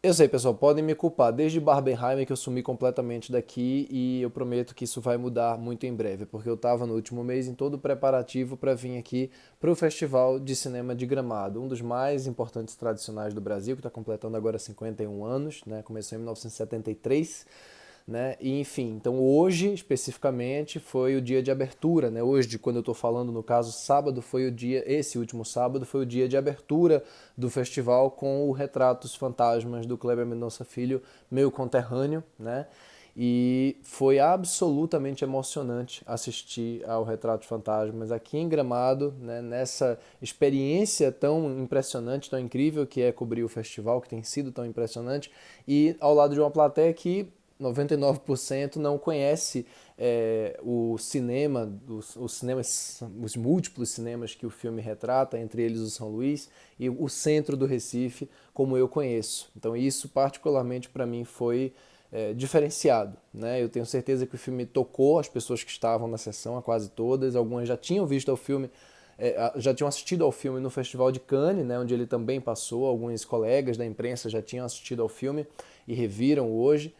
Eu sei, pessoal, podem me culpar desde Barbenheimer que eu sumi completamente daqui e eu prometo que isso vai mudar muito em breve, porque eu estava no último mês em todo o preparativo para vir aqui para o Festival de Cinema de Gramado, um dos mais importantes tradicionais do Brasil, que está completando agora 51 anos, né? Começou em 1973. Né? E enfim, então hoje especificamente foi o dia de abertura, né? Hoje, quando eu estou falando, no caso, sábado foi o dia, esse último sábado foi o dia de abertura do festival com o Retratos Fantasmas do Kleber Mendonça Filho, meu conterrâneo, né? E foi absolutamente emocionante assistir ao Retratos Fantasmas aqui em Gramado, né? Nessa experiência tão impressionante, tão incrível que é cobrir o festival, que tem sido tão impressionante, e ao lado de uma plateia que 99% não conhece o cinema, os cinemas, os múltiplos cinemas que o filme retrata, entre eles o São Luís e o centro do Recife, como eu conheço. Então isso particularmente para mim foi diferenciado, né? Eu tenho certeza que o filme tocou as pessoas que estavam na sessão, a quase todas, algumas já tinham visto o filme, já tinham assistido ao filme no Festival de Cannes, né, onde ele também passou, alguns colegas da imprensa já tinham assistido ao filme e reviram hoje.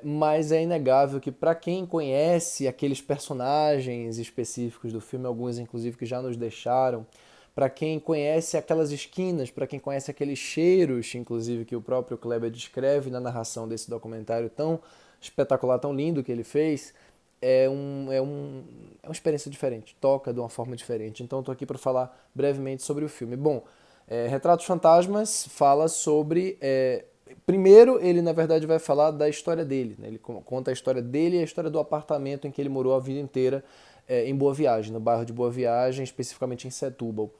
Mas é inegável que para quem conhece aqueles personagens específicos do filme, alguns inclusive que já nos deixaram, para quem conhece aquelas esquinas, para quem conhece aqueles cheiros, inclusive que o próprio Kleber descreve na narração desse documentário tão espetacular, tão lindo que ele fez, é uma experiência diferente, toca de uma forma diferente. Então estou aqui para falar brevemente sobre o filme. Bom, Retratos Fantasmas fala sobre primeiro, ele na verdade vai falar da história dele, né? Ele conta a história dele e a história do apartamento em que ele morou a vida inteira em Boa Viagem, no bairro de Boa Viagem, especificamente em Setúbal.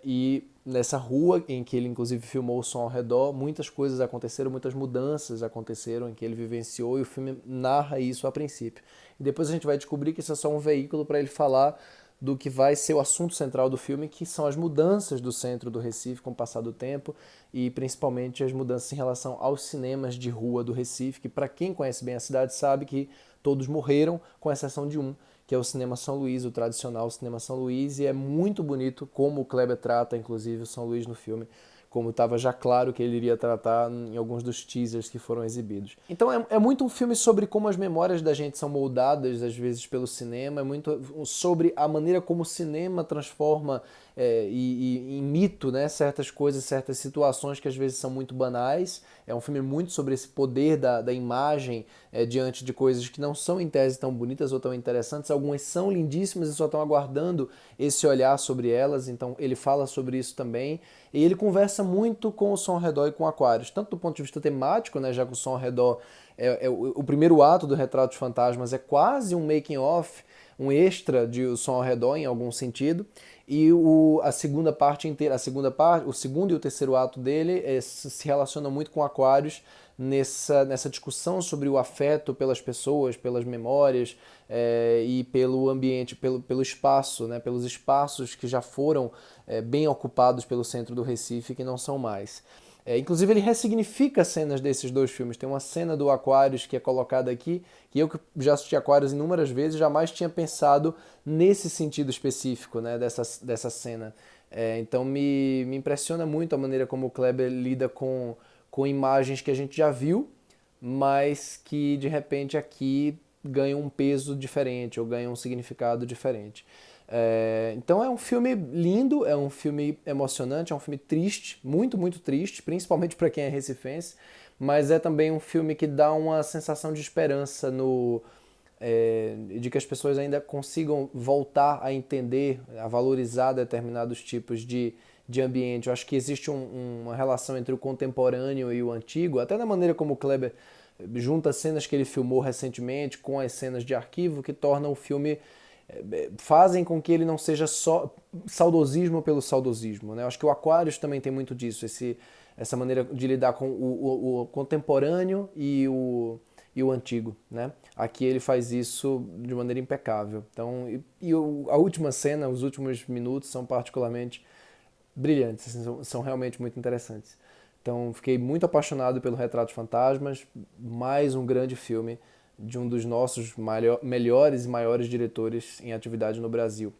E nessa rua em que ele inclusive filmou o som ao redor, muitas coisas aconteceram, muitas mudanças aconteceram em que ele vivenciou e o filme narra isso a princípio. E depois a gente vai descobrir que isso é só um veículo para ele falar do que vai ser o assunto central do filme, que são as mudanças do centro do Recife com o passar do tempo e principalmente as mudanças em relação aos cinemas de rua do Recife, que para quem conhece bem a cidade sabe que todos morreram, com exceção de um, que é o Cinema São Luís, o tradicional Cinema São Luís, e é muito bonito como o Kleber trata, inclusive, o São Luís no filme, como estava já claro que ele iria tratar em alguns dos teasers que foram exibidos. Então é muito um filme sobre como as memórias da gente são moldadas, às vezes, pelo cinema, é muito sobre a maneira como o cinema transforma em mito, né, certas coisas, certas situações que às vezes são muito banais. É um filme muito sobre esse poder da imagem diante de coisas que não são em tese tão bonitas ou tão interessantes. Algumas são lindíssimas e só estão aguardando esse olhar sobre elas, então ele fala sobre isso também. E ele conversa muito com o Som ao Redor e com Aquários, tanto do ponto de vista temático, né, já que o Som ao Redor o primeiro ato do Retrato dos Fantasmas é quase um making of, um extra de O Som ao Redor em algum sentido, e a segunda parte inteira, o segundo e o terceiro ato dele se relacionam muito com Aquários nessa discussão sobre o afeto pelas pessoas, pelas memórias e pelo ambiente, pelo espaço, né, pelos espaços que já foram bem ocupados pelo centro do Recife que não são mais. Inclusive ele ressignifica cenas desses dois filmes. Tem uma cena do Aquários que é colocada aqui, que eu que já assisti Aquários inúmeras vezes, jamais tinha pensado nesse sentido específico, né, dessa cena. Então me impressiona muito a maneira como o Kleber lida com imagens que a gente já viu, mas que de repente aqui ganham um peso diferente ou ganham um significado diferente. Então é um filme lindo, é um filme emocionante, é um filme triste, muito, muito triste, principalmente para quem é recifense, mas é também um filme que dá uma sensação de esperança de que as pessoas ainda consigam voltar a entender, a valorizar determinados tipos de ambiente. Eu acho que existe uma relação entre o contemporâneo e o antigo, até na maneira como o Kleber junta cenas que ele filmou recentemente com as cenas de arquivo, que tornam o filme fazem com que ele não seja só saudosismo pelo saudosismo, né? Eu acho que o Aquarius também tem muito disso, essa maneira de lidar com o contemporâneo e o antigo, né? Aqui ele faz isso de maneira impecável. Então, a última cena, os últimos minutos são particularmente brilhantes, assim, são realmente muito interessantes. Então, fiquei muito apaixonado pelo Retratos Fantasmas, mais um grande filme de um dos nossos melhores e maiores diretores em atividade no Brasil.